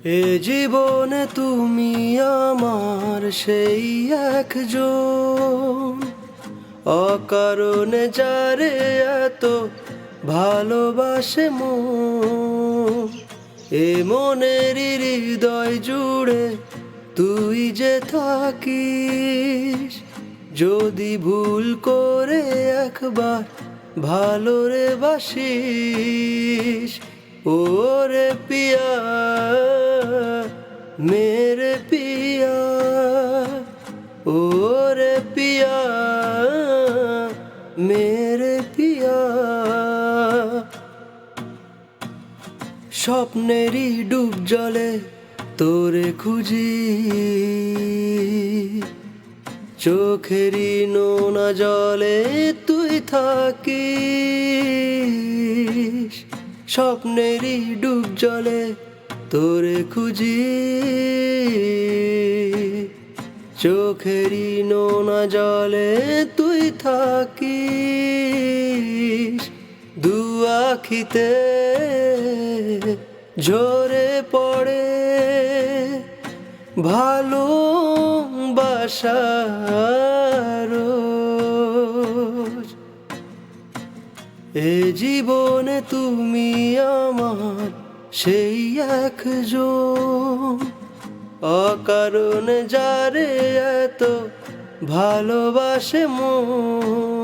এ জীবনে তুমি আমার সেই একজন, অকারণে যারে এত ভালোবাসে মন। এ মনের হৃদয় জুড়ে তুই যে থাকিস, যদি ভুল করে একবার ভালো রে বাসিস। ওরে পিয়া মেরে পিয়া, ওরে পিয়া মেরে পিয়া। স্বপ্নেরই ডুব জলে তোরে খুঁজি, চোখেরই নোনা জলে তুই থাকিস। স্বপ্নেরই ডুব জলে তোরে খুঁজি, চোখেরই নোনা জলে তুই থাকিস। দু আখিতে ঝরে পড়ে ভালোবাসার রোজ। এ জীবনে তুমি আমার সেই একজন, অকারণে যারে এত ভালোবাসে মন।